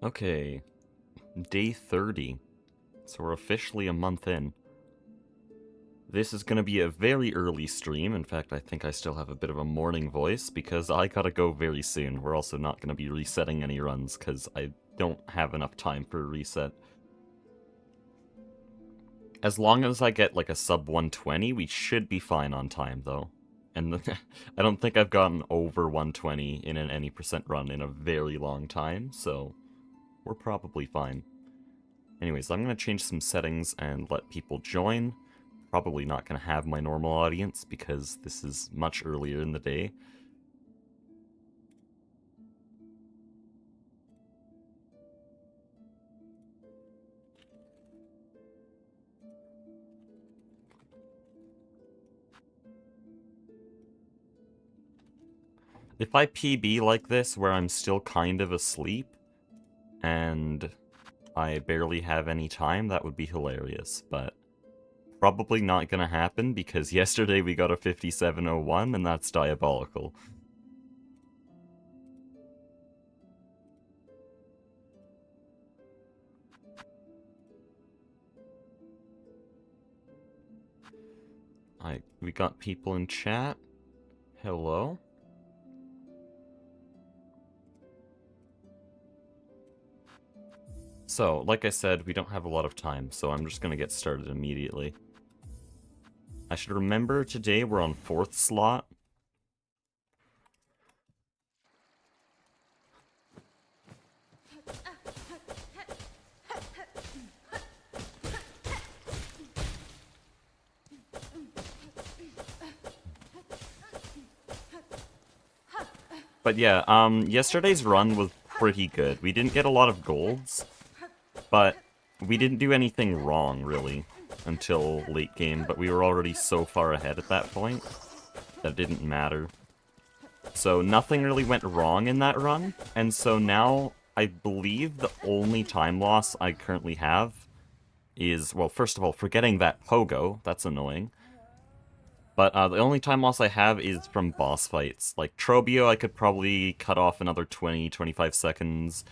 Okay, day 30. So we're officially a month in. This is going to be a very early stream. In fact, I think I still have a bit of a morning voice because I gotta go very soon. We're also not going to be resetting any runs because I don't have enough time for a reset. As long as I get like a sub 120, we should be fine on time though. And I don't think I've gotten over 120 in an any percent run in a very long time, so we're probably fine. Anyways, I'm going to change some settings and let people join. Probably not going to have my normal audience because this is much earlier in the day. If I PB like this, where I'm still kind of asleep, and I barely have any time, that would be hilarious, but probably not gonna happen because yesterday we got a 5701 and that's diabolical. We got people in chat. Hello? So, like I said, we don't have a lot of time, so I'm just gonna get started immediately. I should remember today we're on 4th slot. But yeah, yesterday's run was pretty good. We didn't get a lot of golds, but we didn't do anything wrong, really, until late game, but we were already so far ahead at that point that it didn't matter. So nothing really went wrong in that run, and so now I believe the only time loss I currently have is, well, first of all, forgetting that pogo, that's annoying. But the only time loss I have is from boss fights. Like Trobio, I could probably cut off another 20-25 seconds.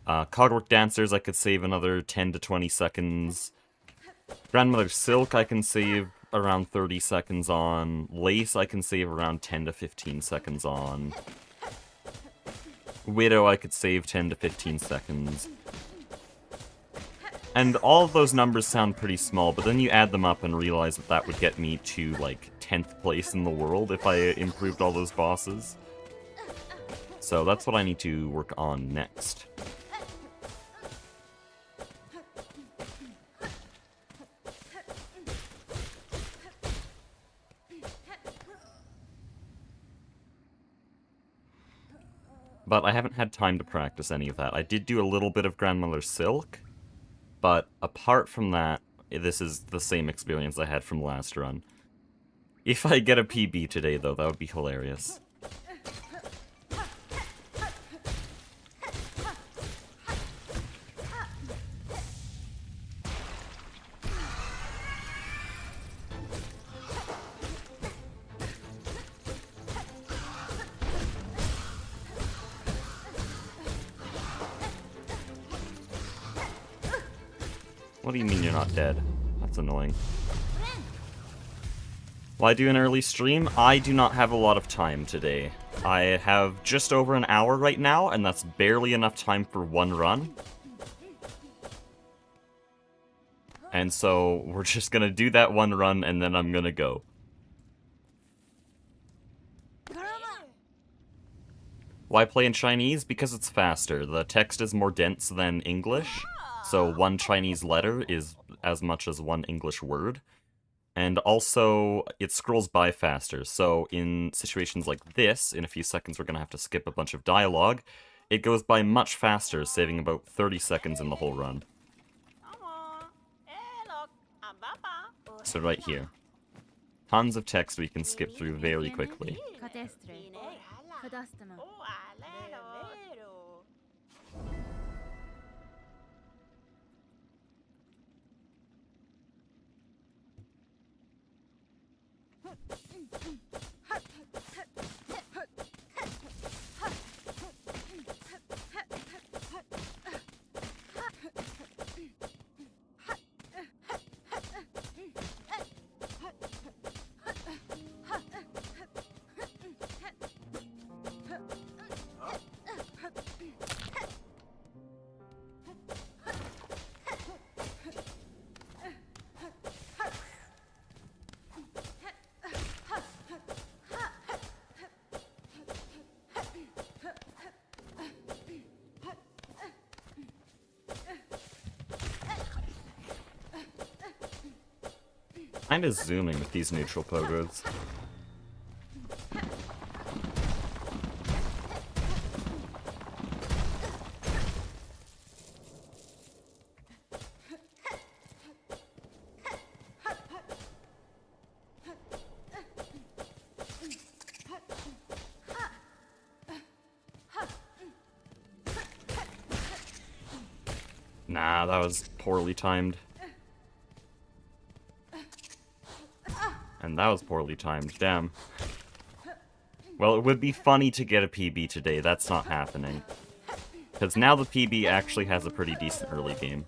Cogwork Dancers, I could save another 10 to 20 seconds. Grandmother Silk, I can save around 30 seconds on. Lace, I can save around 10 to 15 seconds on. Widow, I could save 10 to 15 seconds. And all of those numbers sound pretty small, but then you add them up and realize that that would get me to, like, 10th place in the world if I improved all those bosses. So that's what I need to work on next. But I haven't had time to practice any of that. I did do a little bit of Grandmother Silk, but apart from that, this is the same experience I had from last run. If I get a PB today, though, that would be hilarious. What do you mean you're not dead? That's annoying. Why do an early stream? I do not have a lot of time today. I have just over an hour right now, and that's barely enough time for one run. And so, we're just gonna do that one run, and then I'm gonna go. Why play in Chinese? Because it's faster. The text is more dense than English, so one Chinese letter is as much as one English word. And also, it scrolls by faster, so in situations like this, in a few seconds we're gonna have to skip a bunch of dialogue, it goes by much faster, saving about 30 seconds in the whole run. So right here. Tons of text we can skip through very quickly. Kinda zooming with these neutral pogos. Nah, that was poorly timed. And that was poorly timed, damn. Well, it would be funny to get a PB today, that's not happening. Because now the PB actually has a pretty decent early game.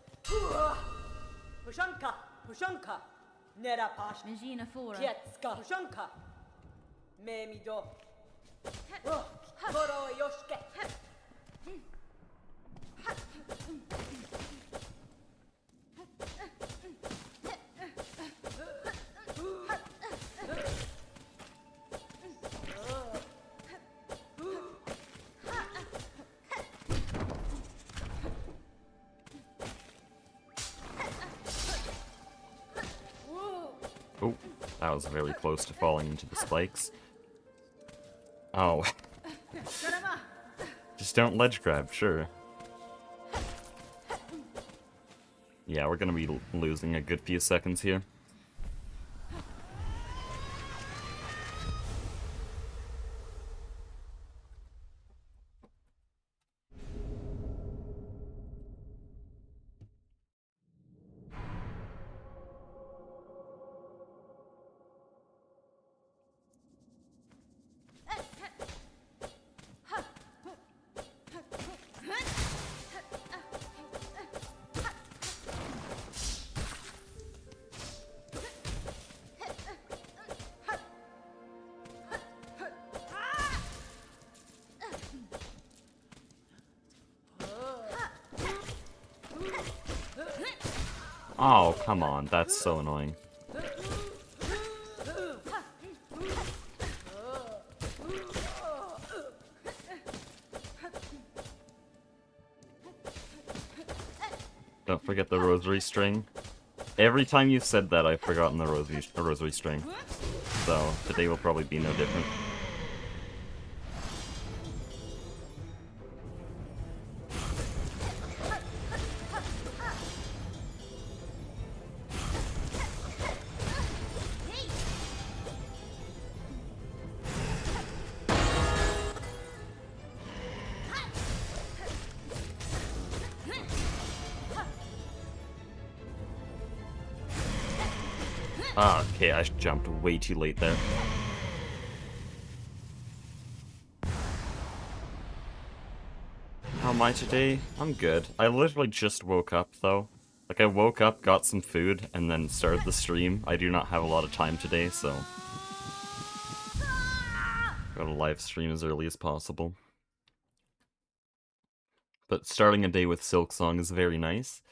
Oh, that was very close to falling into the spikes. Oh. Just don't ledge grab, sure. Yeah, we're gonna be losing a good few seconds here. Oh, come on, that's so annoying. Don't forget the rosary string. Every time you've said that, I've forgotten the rosary string. So, today will probably be no different. Ah, okay, I jumped way too late there. How am I today? I'm good. I literally just woke up, though. Like, I woke up, got some food, and then started the stream. I do not have a lot of time today, so... Got to live stream as early as possible. But starting a day with Silksong is very nice.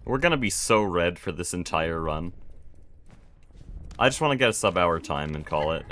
We're gonna be so red for this entire run. I just want to get a sub-hour time and call it.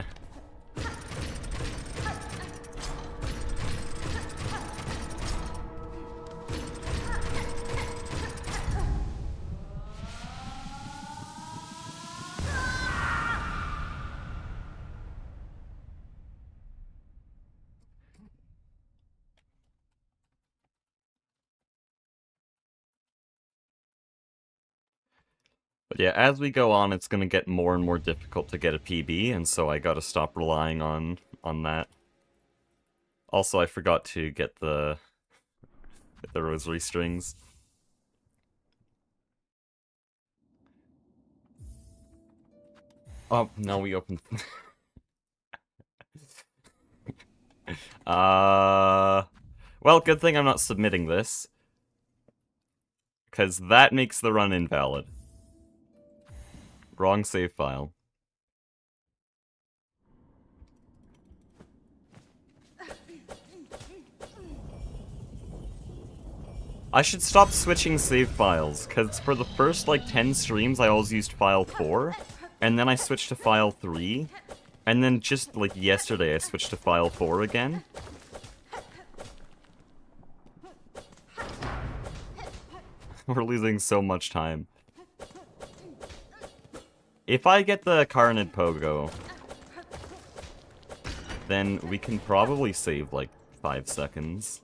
But yeah, as we go on, it's going to get more and more difficult to get a PB, and so I gotta stop relying on that. Also, I forgot to get the rosary strings. Oh, no, we opened... Well, good thing I'm not submitting this. Because that makes the run invalid. Wrong save file. I should stop switching save files, because for the first, like, 10 streams I always used file 4, and then I switched to file 3, and then just, like, yesterday I switched to file 4 again. We're losing so much time. If I get the Carnid Pogo, then we can probably save like 5 seconds.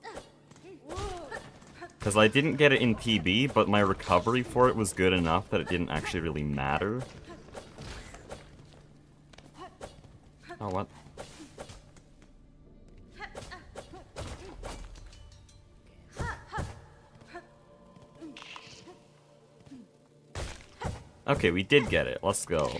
Because I didn't get it in PB, but my recovery for it was good enough that it didn't actually really matter. Oh, what? Okay, we did get it. Let's go.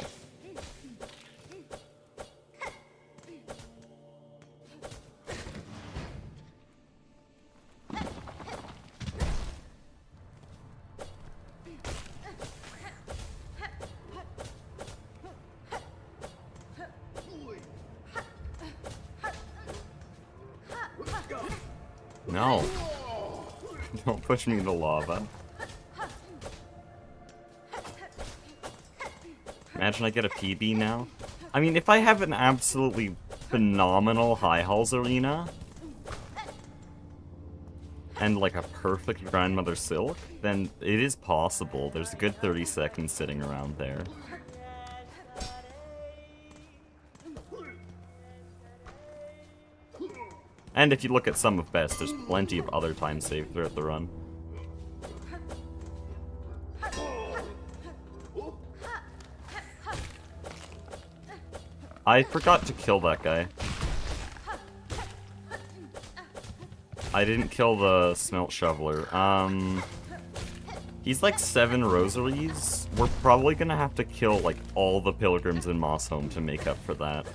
No. Don't push me into lava. Imagine I get a PB now. I mean, if I have an absolutely phenomenal High Halls arena, and like a perfect Grandmother Silk, then it is possible. There's a good 30 seconds sitting around there. And if you look at some of best, there's plenty of other time saved throughout the run. I forgot to kill that guy. I didn't kill the Smelt Shoveler. He's like 7 rosaries. We're probably gonna have to kill like all the pilgrims in Mossholm to make up for that.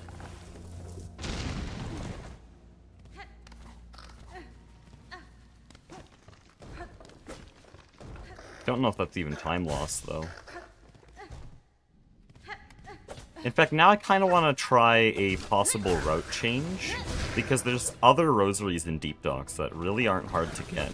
Don't know if that's even time lost though. In fact, now I kind of want to try a possible route change, because there's other rosaries in Deep Docks that really aren't hard to get.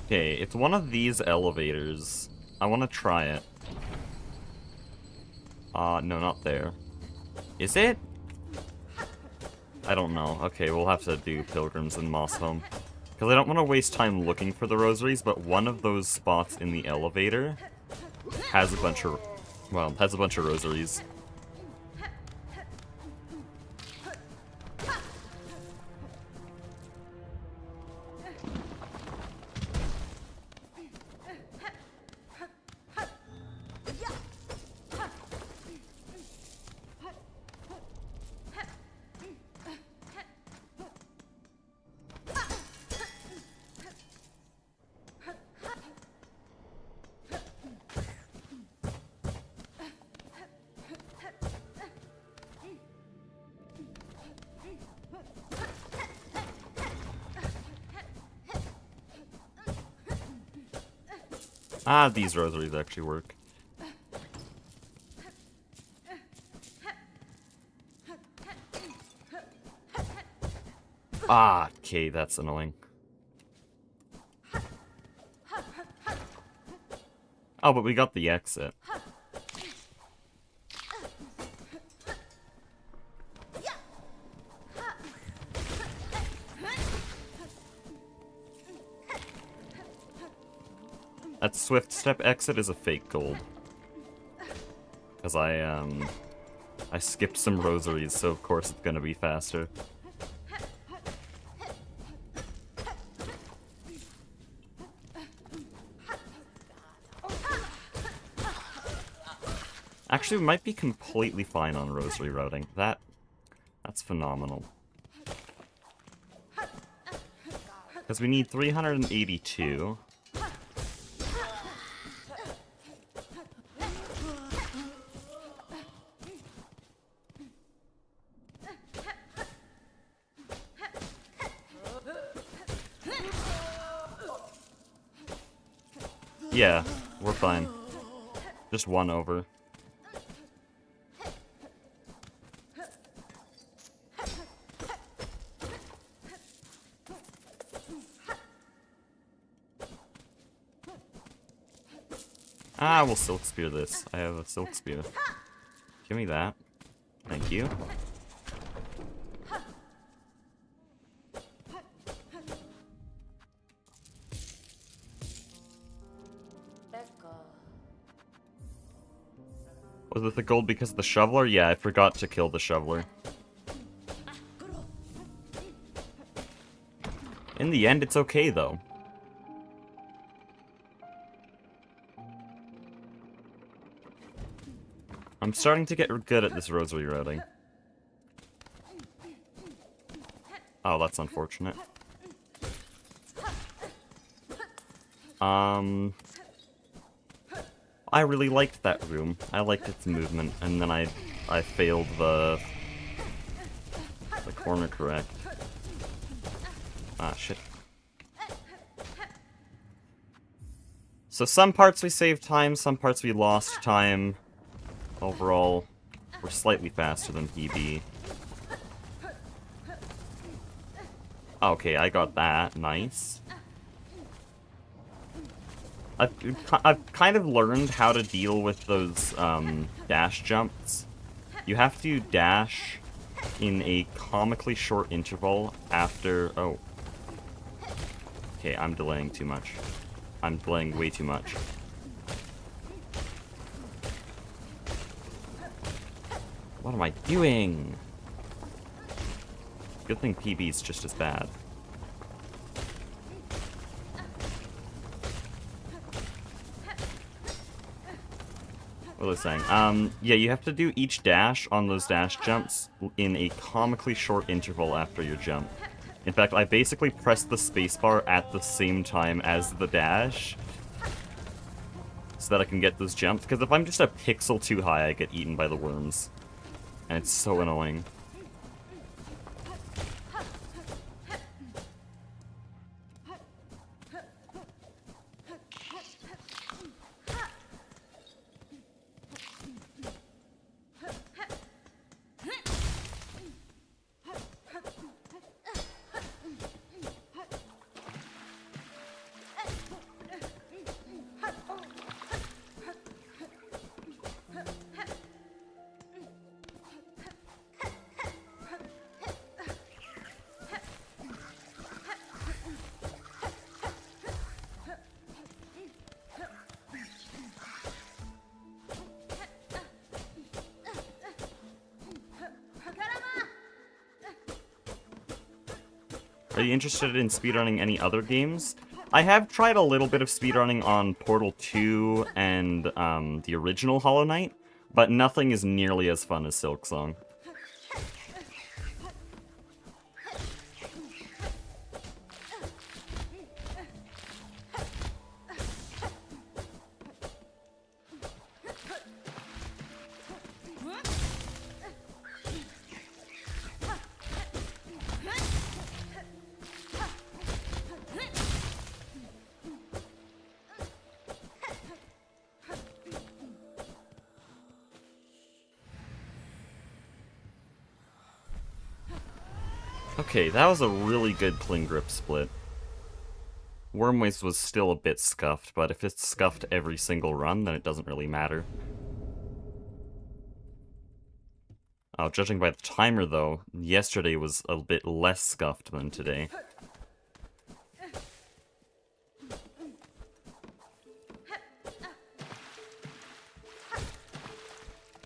Okay, it's one of these elevators. I want to try it. No, not there. Is it? I don't know. Okay, we'll have to do Pilgrims in Mossholm. Because I don't want to waste time looking for the rosaries, but one of those spots in the elevator has a bunch of, well, has a bunch of rosaries. Ah, these rosaries actually work. Ah, okay, that's annoying. Oh, but we got the exit. That swift step exit is a fake gold. Because I skipped some rosaries, so of course it's gonna be faster. Actually, we might be completely fine on rosary routing. That's phenomenal. Because we need 382. Yeah, we're fine. Just one over. Ah, we'll Silk Spear this. I have a Silk Spear. Give me that. Thank you. Was it the gold because of the shoveler? Yeah, I forgot to kill the shoveler. In the end, it's okay, though. I'm starting to get good at this rosary routing. Oh, that's unfortunate. I really liked that room. I liked its movement, and then I failed the corner correct. Ah, shit. So some parts we saved time, some parts we lost time. Overall, we're slightly faster than PB. Okay, I got that. Nice. I've kind of learned how to deal with those dash jumps. You have to dash in a comically short interval after... Oh. Okay, I'm delaying too much. I'm delaying way too much. What am I doing? Good thing PB's just as bad. What was I saying? Yeah, you have to do each dash on those dash jumps in a comically short interval after your jump. In fact, I basically pressed the spacebar at the same time as the dash so that I can get those jumps, because if I'm just a pixel too high, I get eaten by the worms. And it's so annoying. Are you interested in speedrunning any other games? I have tried a little bit of speedrunning on Portal 2 and the original Hollow Knight, but nothing is nearly as fun as Silksong. Okay, that was a really good cling grip split. Wormways was still a bit scuffed, but if it's scuffed every single run, then it doesn't really matter. Oh, judging by the timer, though, yesterday was a bit less scuffed than today.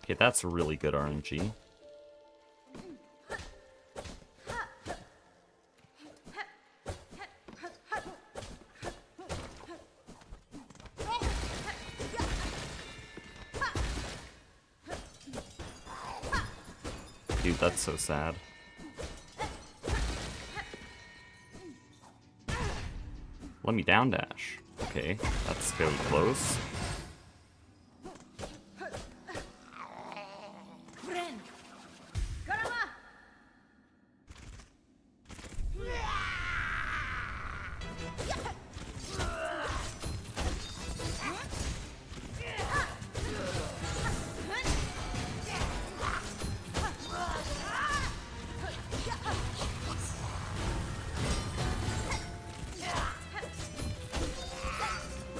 Okay, that's really good RNG. Dude, that's so sad. Let me down dash. Okay, that's fairly close.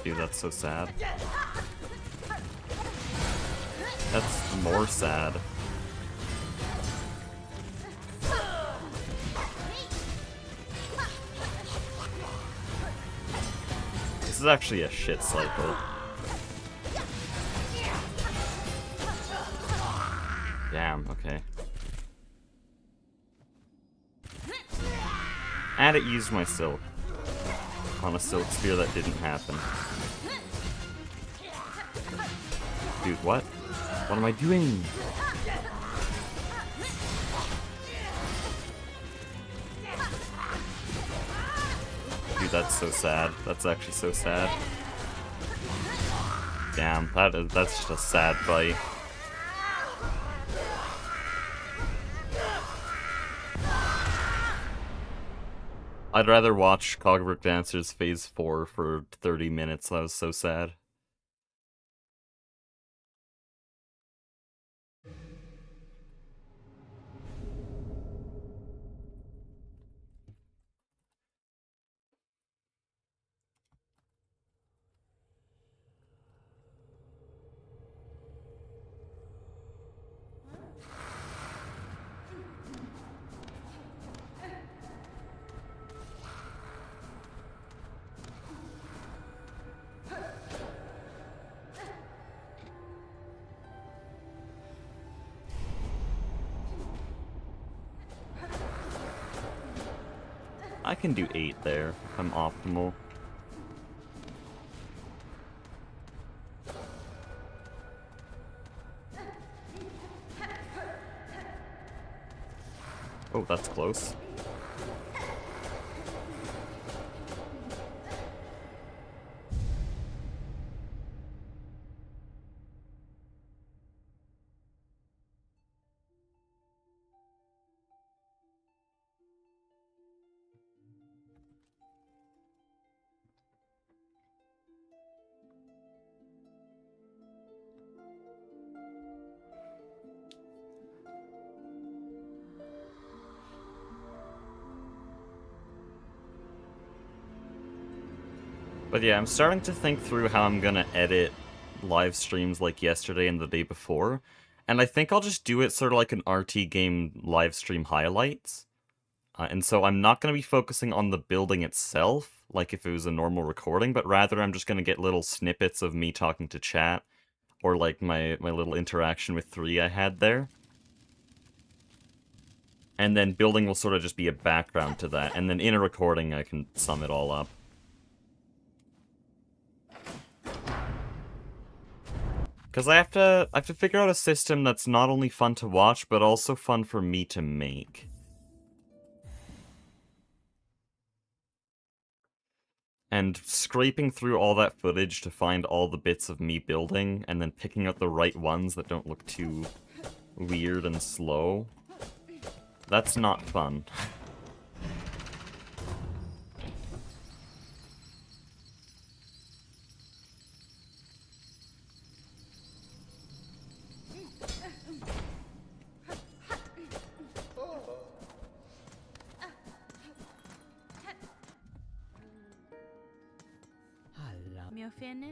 Dude, that's so sad. That's more sad. This is actually a shit cycle. Damn, okay. And it used my silk. On a silk spear that didn't happen. Dude, what? What am I doing? Dude, that's so sad. That's actually so sad. Damn, that's just a sad fight. I'd rather watch Cogwork Dancers Phase 4 for 30 minutes. That was so sad. I can do 8 there, if I'm optimal. Oh, that's close. But yeah, I'm starting to think through how I'm gonna edit live streams like yesterday and the day before. And I think I'll just do it sort of like an RT game live stream highlights. And so I'm not going to be focusing on the building itself, like if it was a normal recording, but rather I'm just going to get little snippets of me talking to chat, or like my little interaction with 3 I had there. And then building will sort of just be a background to that, and then in a recording I can sum it all up. Because I have to figure out a system that's not only fun to watch, but also fun for me to make. And scraping through all that footage to find all the bits of me building, and then picking out the right ones that don't look too weird and slow, that's not fun.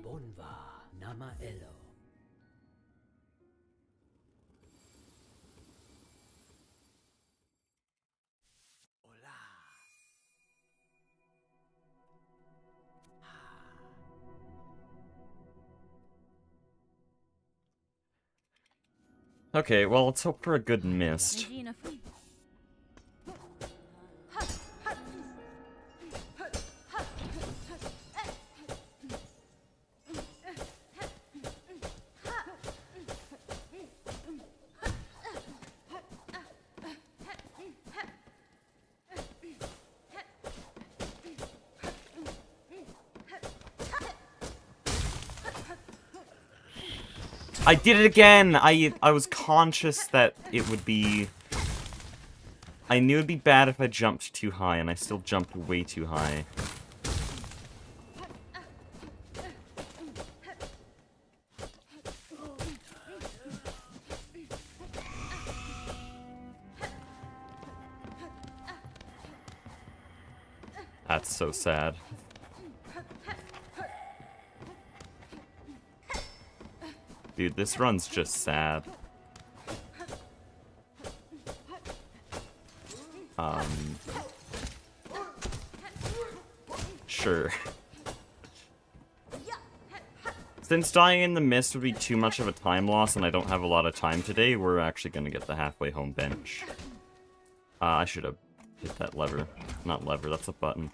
Bonva Nama Elo. Hola. Okay, well, let's hope for a good mist. I did it again! I was conscious that it would be... I knew it'd be bad if I jumped too high, and I still jumped way too high. That's so sad. Dude, this run's just sad. Sure. Since dying in the mist would be too much of a time loss and I don't have a lot of time today, we're actually gonna get the halfway home bench. I should have hit that lever. Not lever, that's a button.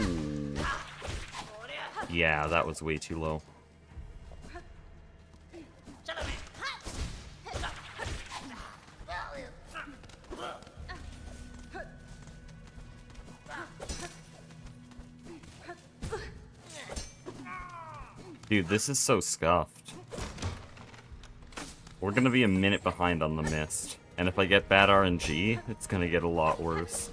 Ooh. Yeah, that was way too low. Dude, this is so scuffed. We're gonna be a minute behind on the mist. And if I get bad RNG, it's gonna get a lot worse.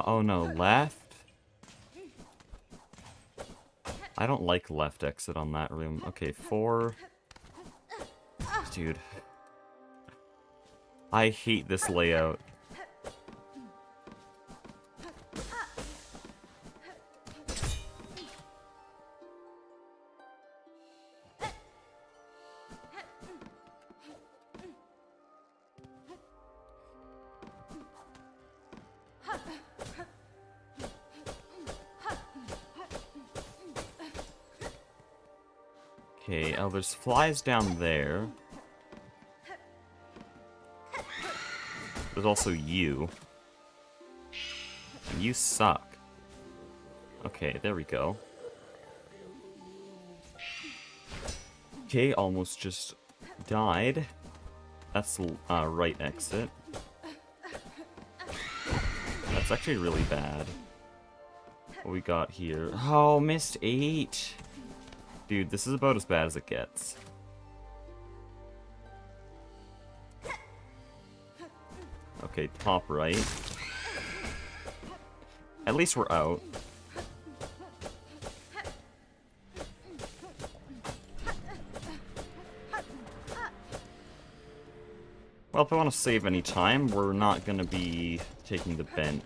Oh no, left? I don't like left exit on that room. Okay, 4. Dude. I hate this layout. Okay, oh, there's flies down there. There's also you. And you suck. Okay, there we go. Okay, almost just died. That's right exit. That's actually really bad. What we got here? Oh, missed 8. Dude, this is about as bad as it gets. Okay, top right. At least we're out. Well, if I want to save any time, we're not going to be taking the bench.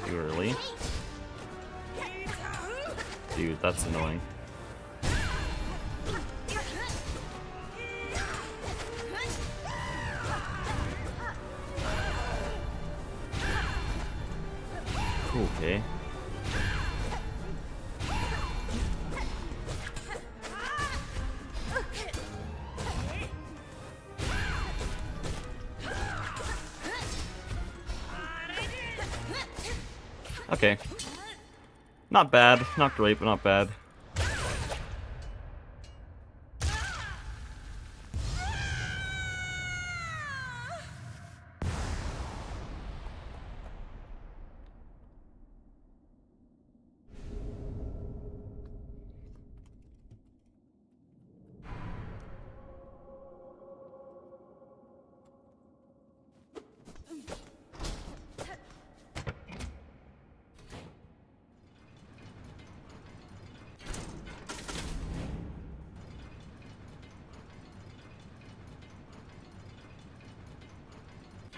Too early. Dude, that's annoying. Okay. Okay. Not bad. Not great, but not bad.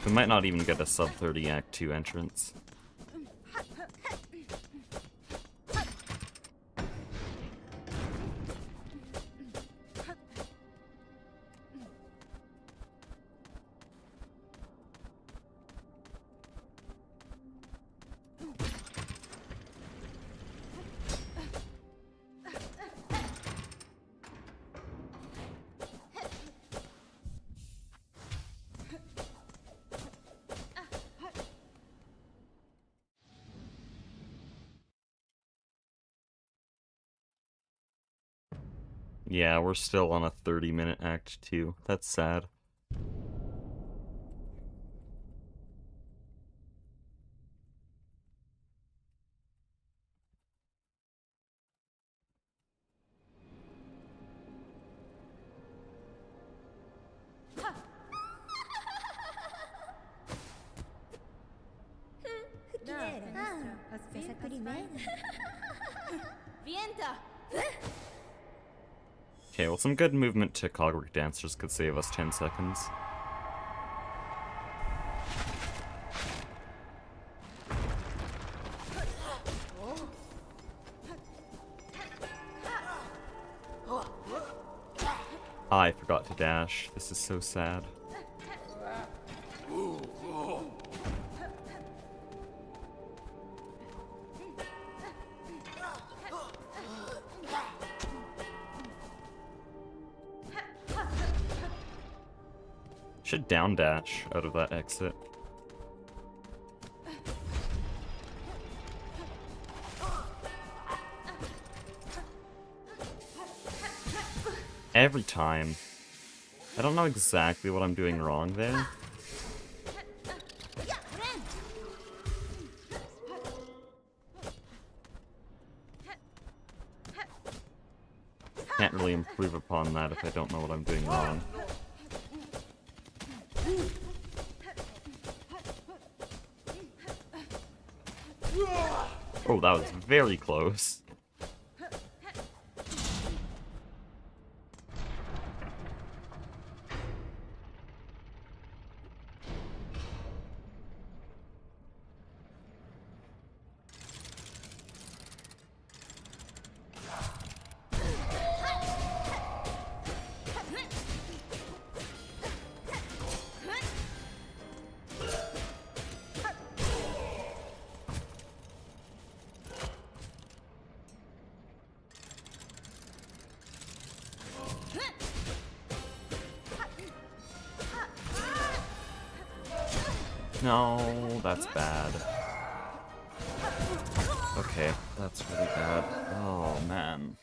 We might not even get a sub 30 Act 2 entrance. Yeah, we're still on a 30-minute Act 2. That's sad. Okay, well, some good movement to Cogwork Dancers could save us 10 seconds. I forgot to dash. This is so sad. Should down dash out of that exit. Every time. I don't know exactly what I'm doing wrong there. Can't really improve upon that if I don't know what I'm doing wrong. Oh, that was very close. No, that's bad. Okay, that's really bad. Oh, man.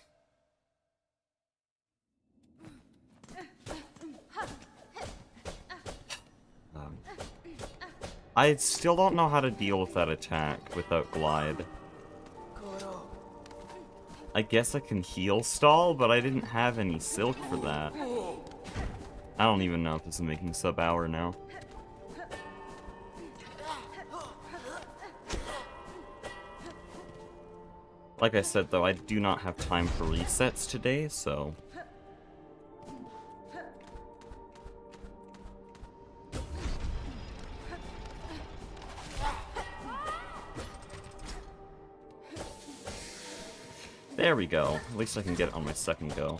I still don't know how to deal with that attack without glide. I guess I can heal stall, but I didn't have any silk for that. I don't even know if this is making sub-hour now. Like I said, though, I do not have time for resets today, so... There we go. At least I can get it on my second go.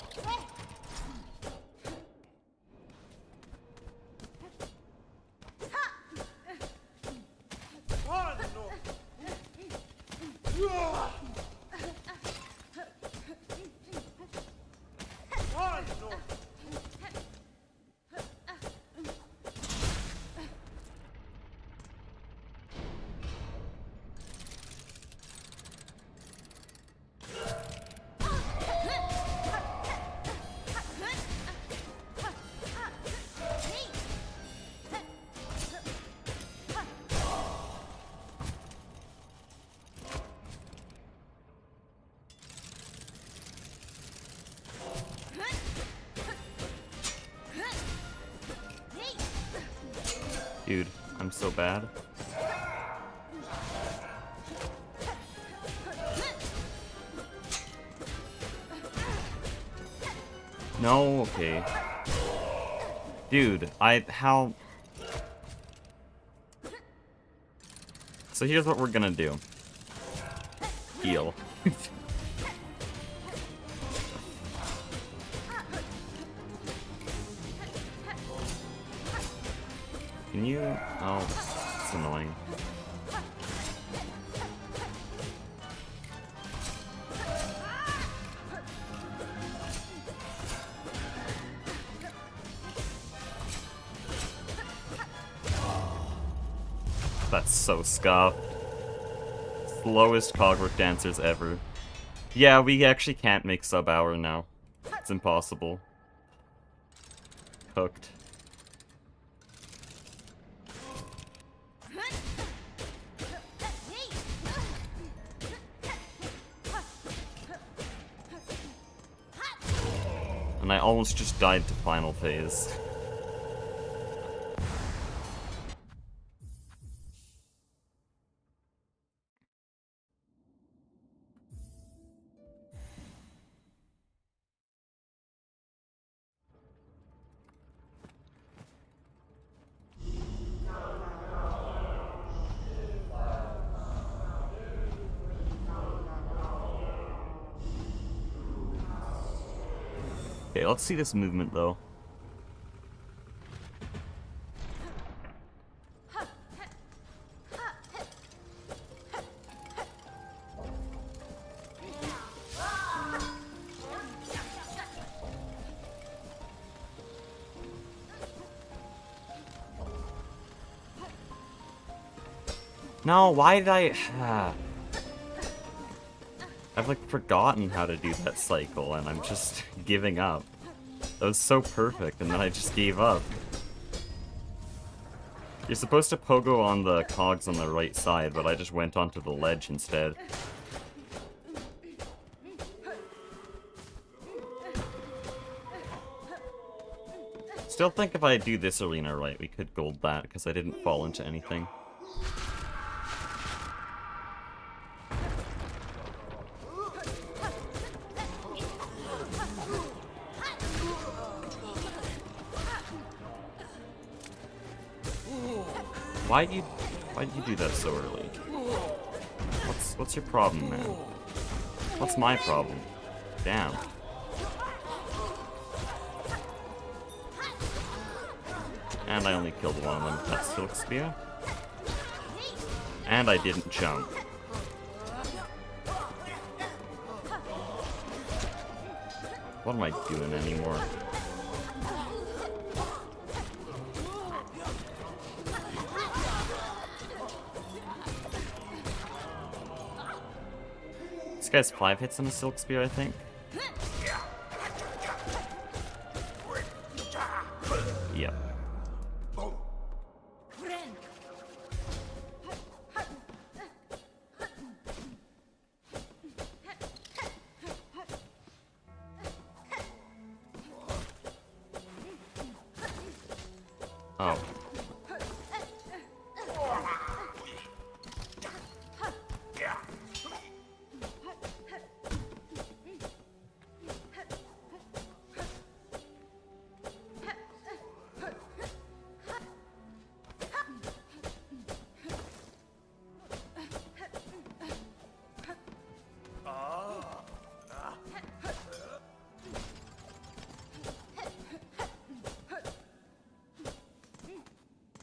Dude, I'm so bad. No, okay. Dude, how... So here's what we're gonna do. Heal. Can you... Oh, it's annoying. That's so scuffed. Slowest clockwork dancers ever. Yeah, we actually can't make sub-hour now. It's impossible. Cooked. And I almost just died to final phase. Okay, let's see this movement though. No, why did I... I've like forgotten how to do that cycle and I'm just giving up. That was so perfect and then I just gave up. You're supposed to pogo on the cogs on the right side, but I just went onto the ledge instead. Still think if I do this arena right, we could gold that, because I didn't fall into anything. Why'd you do that so early? What's your problem, man? What's my problem? Damn. And I only killed one of them with that silk spear. And I didn't jump. What am I doing anymore? This guy's 5 hits on a silk spear, I think. Yep. Oh.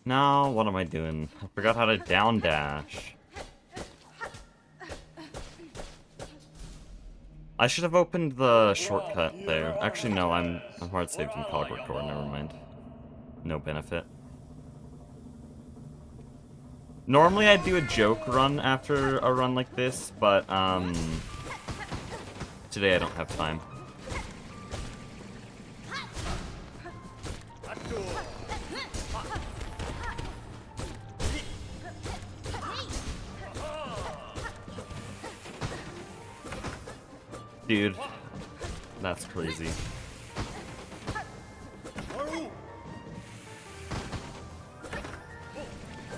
No, what am I doing? I forgot how to down dash. I should have opened the shortcut there. Actually, no, I'm hard saved in Cogwart Core, never mind. No benefit. Normally I'd do a joke run after a run like this, but today I don't have time. Dude, that's crazy.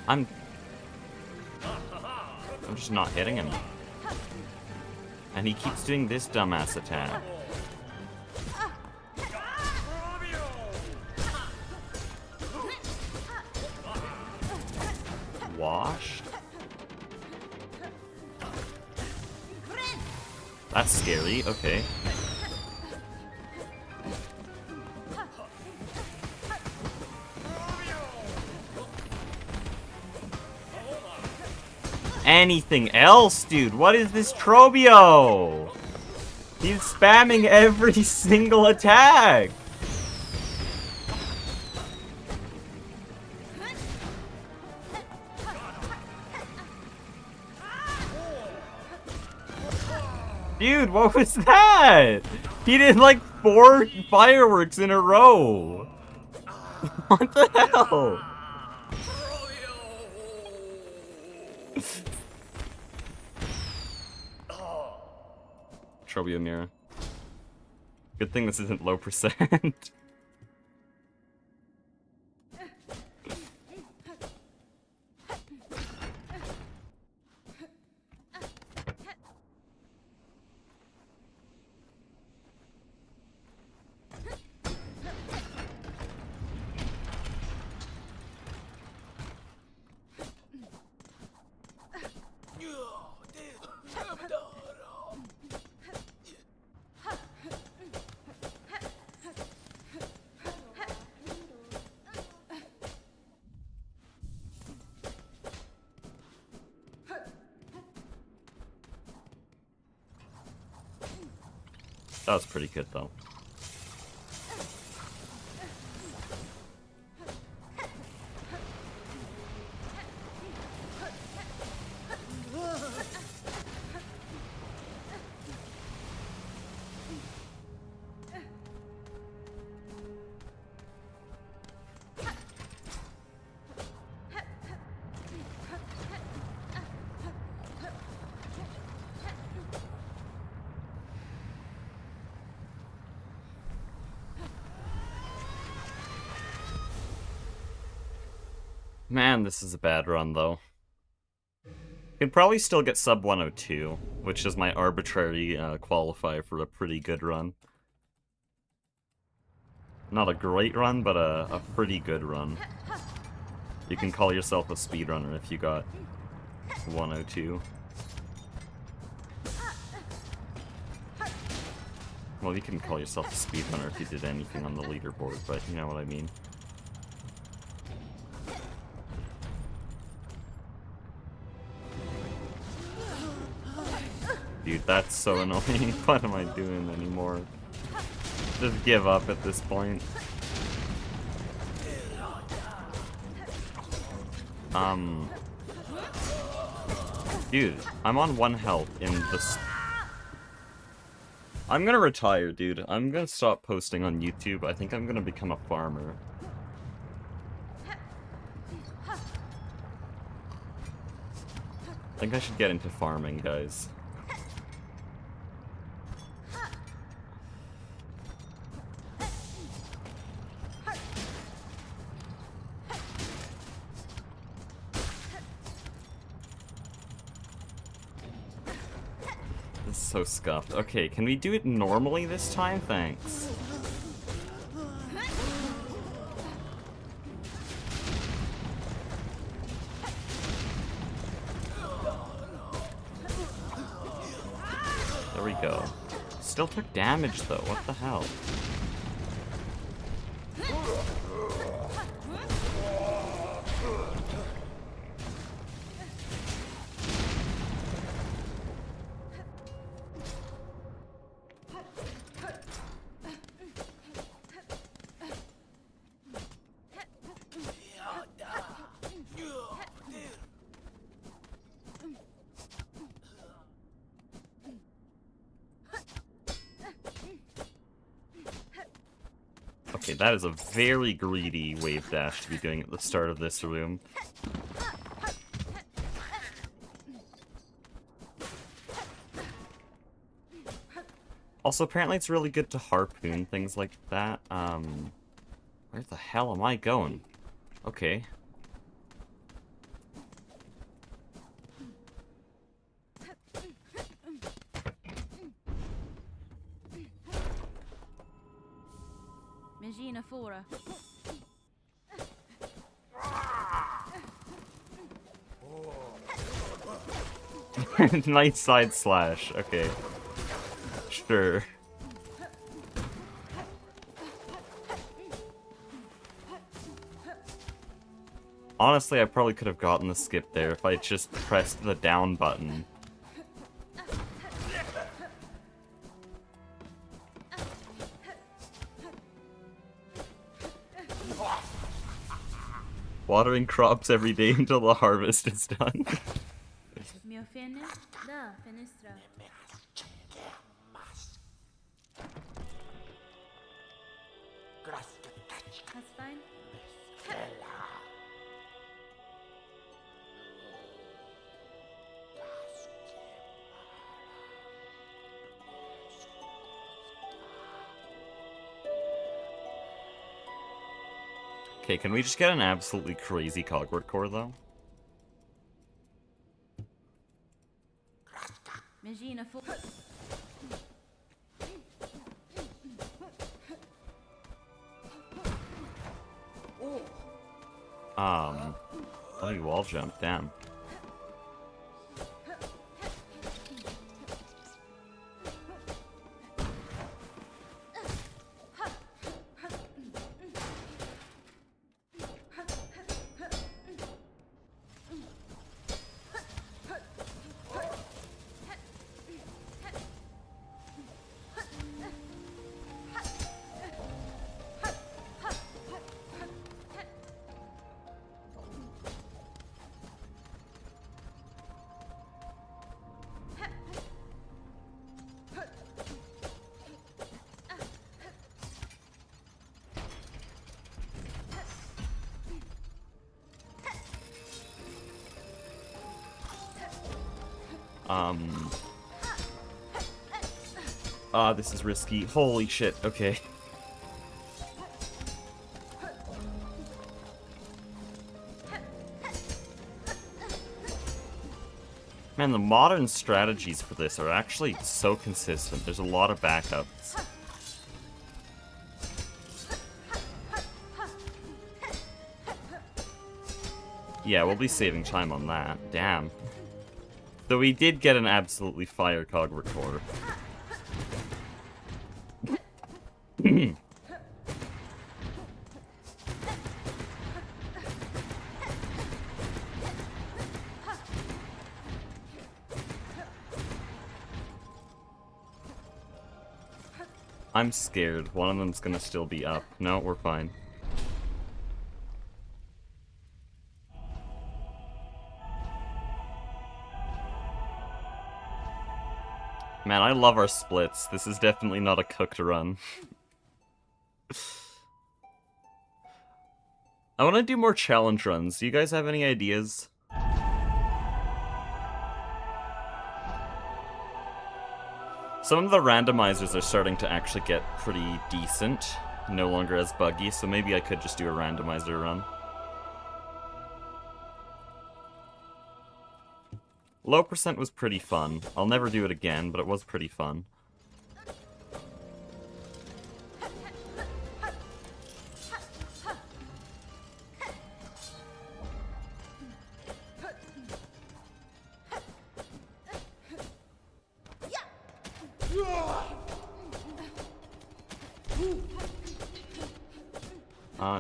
I'm just not hitting him. And he keeps doing this dumbass attack. Washed? That's scary, okay. Anything else, dude? What is this Trobio? He's spamming every single attack. Dude, what was that? He did like 4 fireworks in a row. What the hell? Trobio Mira. Good thing this isn't low percent. That was pretty good, though. Man, this is a bad run, though. Could probably still get sub 102, which is my arbitrary qualifier for a pretty good run. Not a great run, but a pretty good run. You can call yourself a speedrunner if you got 102. Well, you can call yourself a speedrunner if you did anything on the leaderboard, but you know what I mean. Dude, that's so annoying. What am I doing anymore? Just give up at this point. Dude, I'm on 1 health in this. I'm gonna retire, dude. I'm gonna stop posting on YouTube. I think I'm gonna become a farmer. I think I should get into farming, guys. This is so scuffed. Okay, can we do it normally this time? Thanks. There we go. Still took damage though, what the hell? Okay, that is a very greedy wave dash to be doing at the start of this room. Also, apparently it's really good to harpoon things like that. Where the hell am I going? Okay. Magina Fora. Nice side slash. Okay. Sure. Honestly, I probably could have gotten the skip there if I just pressed the down button. Watering crops every day until the harvest is done. Mio fene? Da, finestra. That's fine. Okay, can we just get an absolutely crazy Cogwort core, though? Magina Fora. Let me wall jump, damn. This is risky. Holy shit, okay. Man, the modern strategies for this are actually so consistent. There's a lot of backups. Yeah, we'll be saving time on that. Damn. Though we did get an absolutely fire Cogwort core. I'm scared. One of them's gonna still be up. No, we're fine. Man, I love our splits. This is definitely not a cooked run. I want to do more challenge runs. Do you guys have any ideas? Some of the randomizers are starting to actually get pretty decent. No longer as buggy, so maybe I could just do a randomizer run. Low percent was pretty fun. I'll never do it again, but it was pretty fun.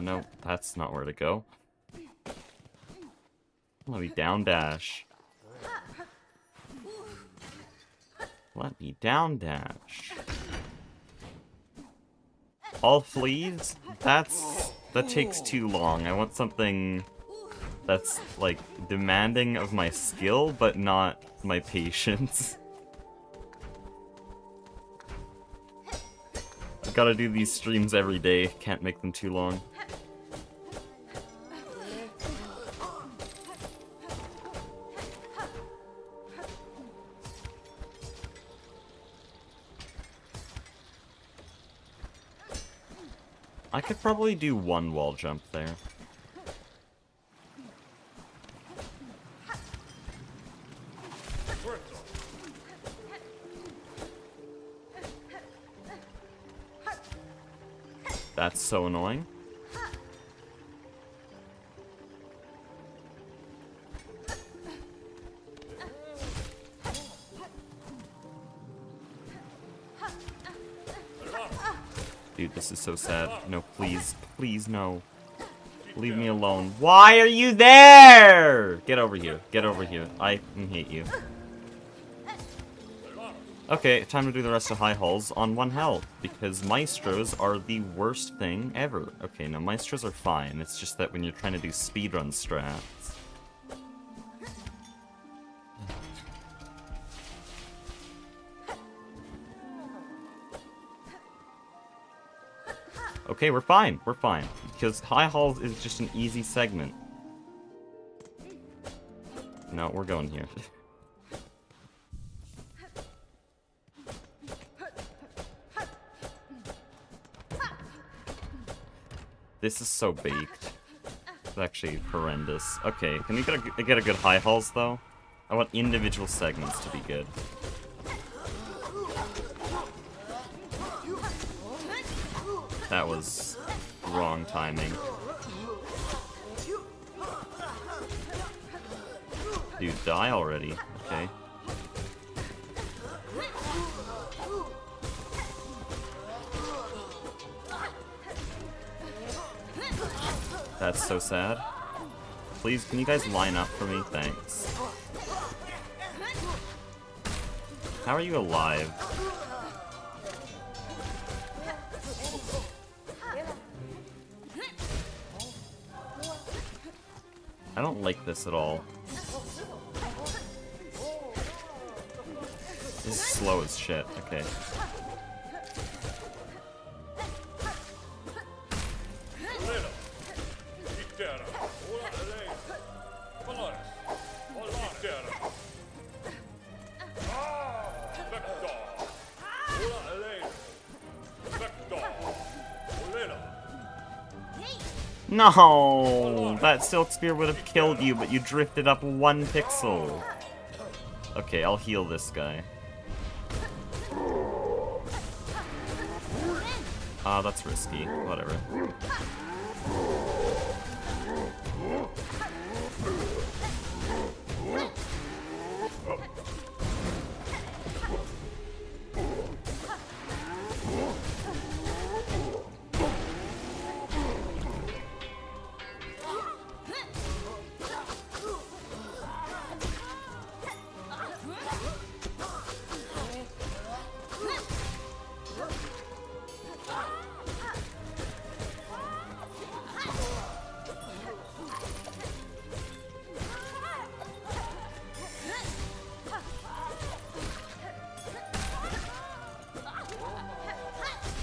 No, that's not where to go. Let me down dash. Let me down dash. All fleas? That takes too long. I want something that's, like, demanding of my skill, but not my patience. Gotta do these streams every day. Can't make them too long. I could probably do one wall jump there. That's so annoying. Dude, this is so sad. No, please. Please, no. Leave me alone. Why are you there? Get over here. Get over here. I hate you. Okay, time to do the rest of high halls on 1 health, because maestros are the worst thing ever. Okay, no, maestros are fine. It's just that when you're trying to do speedrun strats. Okay, we're fine. We're fine. Because high halls is just an easy segment. No, we're going here. This is so baked. It's actually horrendous. Okay, can we get a good high halls though? I want individual segments to be good. That was wrong timing. Dude, die already. Okay. That's so sad. Please, can you guys line up for me? Thanks. How are you alive? I don't like this at all. This is slow as shit. Okay. No! That Silk Spear would have killed you, but you drifted up 1 pixel. Okay, I'll heal this guy. Ah, that's risky. Whatever.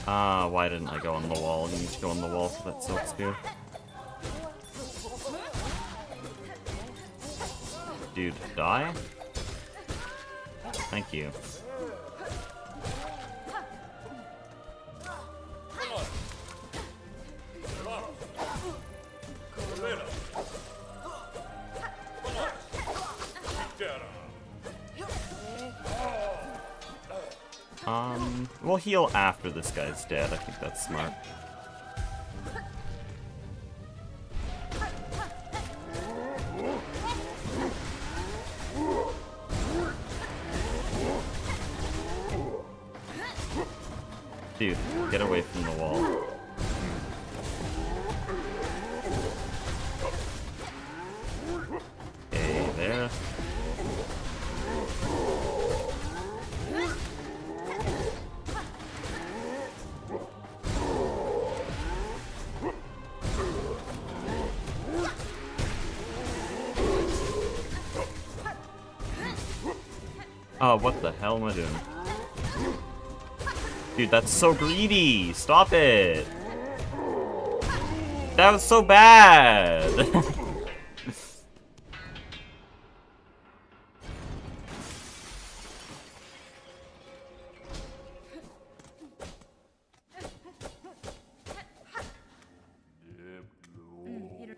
Ah, why didn't I go on the wall? You need to go on the wall for that Silk Spear. Dude, die? Thank you. We'll heal after this guy's dead. I think that's smart. Dude, get away from the wall. Okay, there. Oh, what the hell am I doing? Dude, that's so greedy! Stop it! That was so bad! Peter.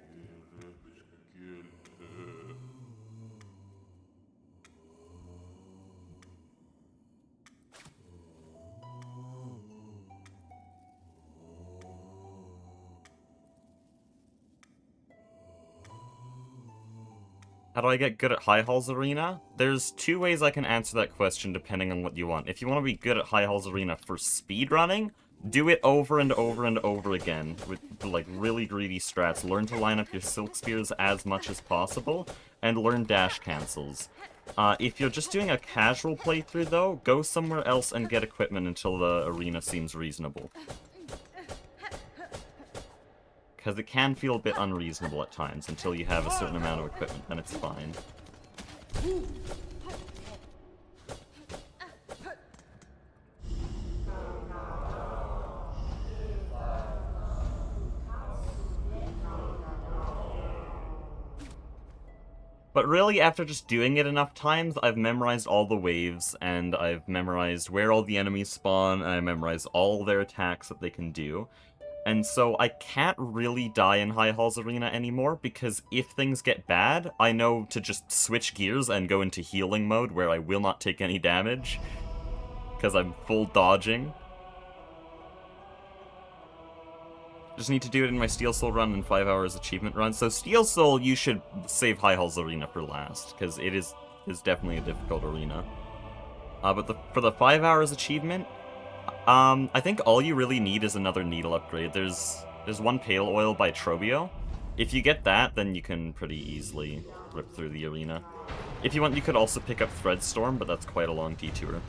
How do I get good at High Halls Arena? There's two ways I can answer that question depending on what you want. If you want to be good at High Halls Arena for speedrunning, do it over and over and over again with like really greedy strats. Learn to line up your Silk Spears as much as possible, and learn dash cancels. If you're just doing a casual playthrough though, go somewhere else and get equipment until the arena seems reasonable. Because it can feel a bit unreasonable at times until you have a certain amount of equipment, then it's fine. But really, after just doing it enough times, I've memorized all the waves, and I've memorized where all the enemies spawn, and I memorized all their attacks that they can do. And so I can't really die in High Halls Arena anymore, because if things get bad, I know to just switch gears and go into healing mode, where I will not take any damage, because I'm full dodging. Just need to do it in my Steel Soul run and 5 hours achievement run. So Steel Soul, you should save High Halls Arena for last, because it is definitely a difficult arena. But for the 5 hours achievement, I think all you really need is another needle upgrade. There's one Pale Oil by Trobio. If you get that, then you can pretty easily rip through the arena. If you want, you could also pick up Threadstorm, but that's quite a long detour.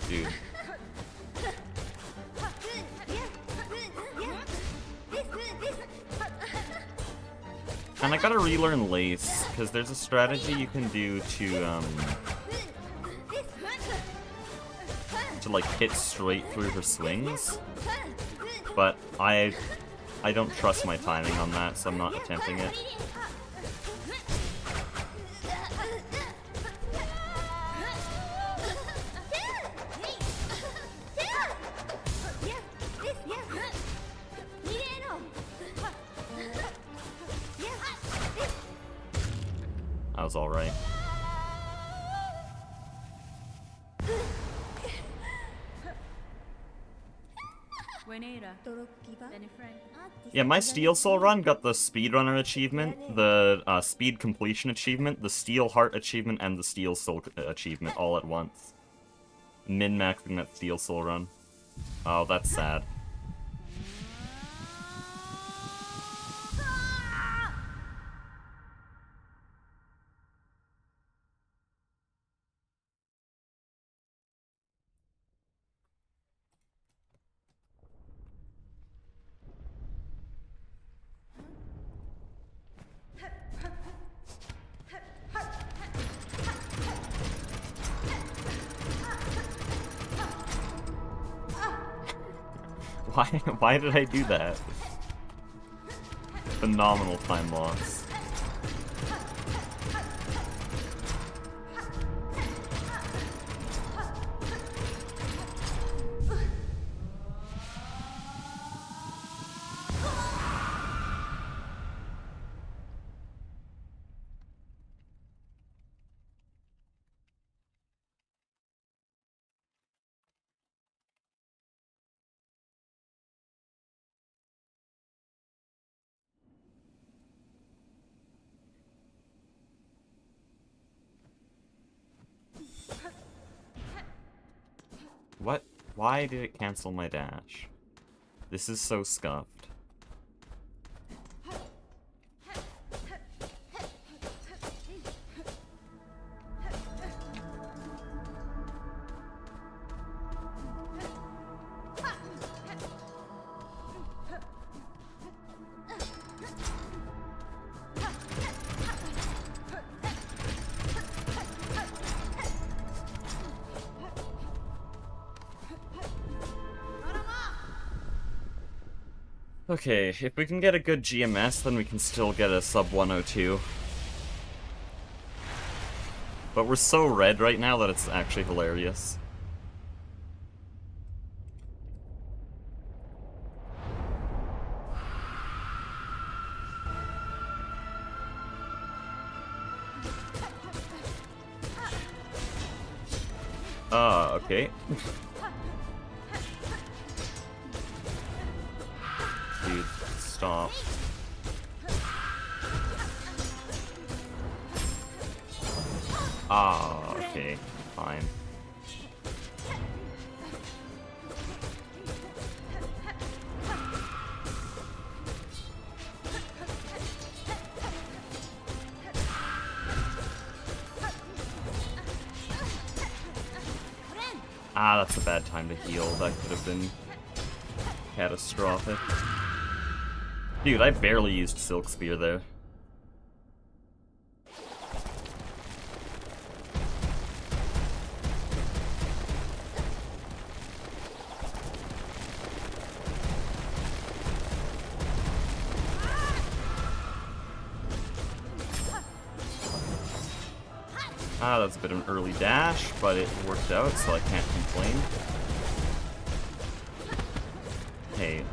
Dude. And I gotta relearn Lace, because there's a strategy you can do to like hit straight through her swings. But I don't trust my timing on that, so I'm not attempting it. That was alright. Yeah, my Steel Soul run got the Speedrunner achievement, the Speed Completion achievement, the Steel Heart achievement, and the Steel Soul achievement all at once. Min-maxing that Steel Soul run. Oh, that's sad. Why did I do that? Phenomenal time loss. Why did it cancel my dash? This is so scuffed. Okay, if we can get a good GMS, then we can still get a sub 102. But we're so red right now that it's actually hilarious. Okay. Dude, stop. Okay, fine. That's a bad time to heal. That could have been catastrophic. Dude, I barely used Silk Spear there. That's a bit of an early dash, but it worked out, so I can't complain. Hey.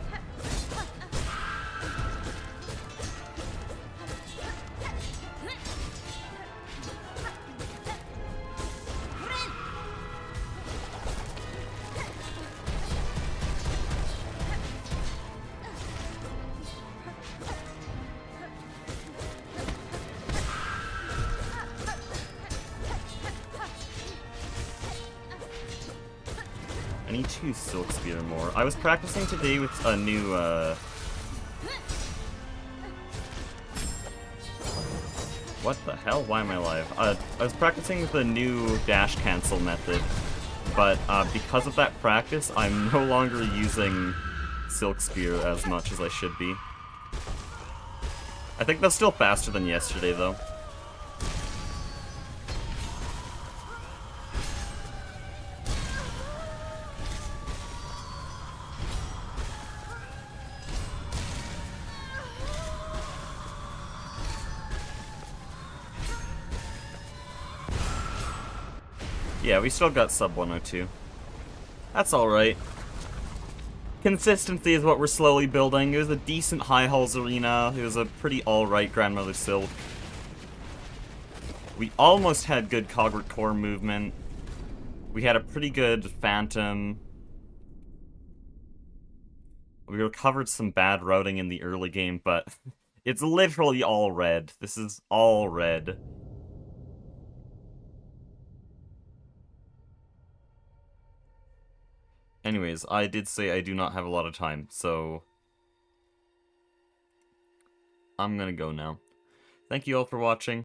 I need to Silk Spear more. I was practicing today with a new, What the hell? Why am I alive? I was practicing with a new dash cancel method, but because of that practice, I'm no longer using Silk Spear as much as I should be. I think that's still faster than yesterday, though. Yeah, we still got sub 102. That's alright. Consistency is what we're slowly building. It was a decent High Halls arena. It was a pretty alright Grandmother Silk. We almost had good Cogwort Core movement. We had a pretty good Phantom. We recovered some bad routing in the early game, but it's literally all red. This is all red. Anyways, I did say I do not have a lot of time, so I'm gonna go now. Thank you all for watching.